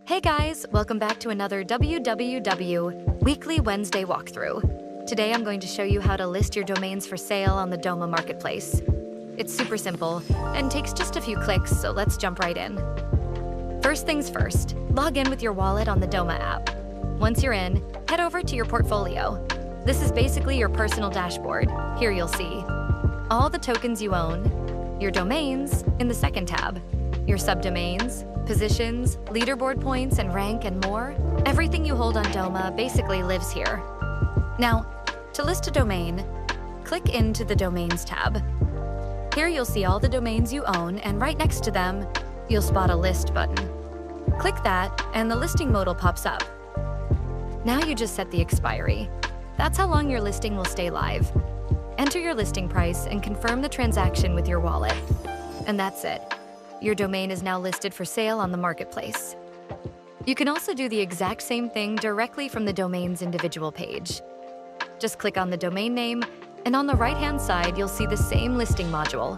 Hey guys, welcome back to another WWW Weekly Wednesday walkthrough. Today I'm going to show you how to list your domains for sale on the Doma Marketplace. It's super simple and takes just a few clicks, so let's jump right in. First things first, log in with your wallet on the Doma app. Once you're in, head over to your portfolio. This is basically your personal dashboard. Here you'll see all the tokens you own, your domains in the second tab, your subdomains, positions, leaderboard points, and rank, and more. Everything you hold on Doma basically lives here. Now, to list a domain, click into the Domains tab. Here you'll see all the domains you own, and right next to them, you'll spot a List button. Click that, and the listing modal pops up. Now you just set the expiry. That's how long your listing will stay live. Enter your listing price and confirm the transaction with your wallet. And that's it. Your domain is now listed for sale on the marketplace. You can also do the exact same thing directly from the domain's individual page. Just click on the domain name, and on the right-hand side, you'll see the same listing module.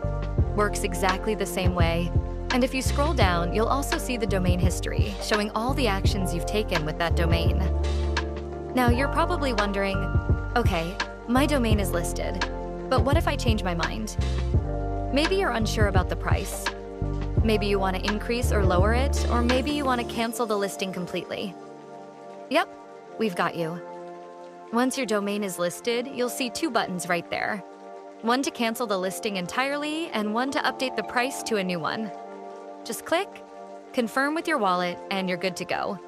Works exactly the same way. And if you scroll down, you'll also see the domain history, showing all the actions you've taken with that domain. Now, you're probably wondering, okay, my domain is listed, but what if I change my mind? Maybe you're unsure about the price. Maybe you want to increase or lower it, or maybe you want to cancel the listing completely. Yep, we've got you. Once your domain is listed, you'll see two buttons right there. One to cancel the listing entirely, and one to update the price to a new one. Just click, confirm with your wallet, and you're good to go.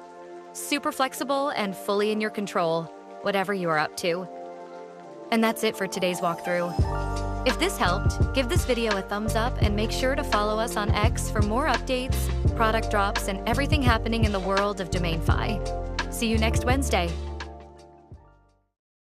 Super flexible and fully in your control, whatever you are up to. And that's it for today's walkthrough. If this helped, give this video a thumbs up and make sure to follow us on X for more updates, product drops, and everything happening in the world of DomainFi. See you next Wednesday.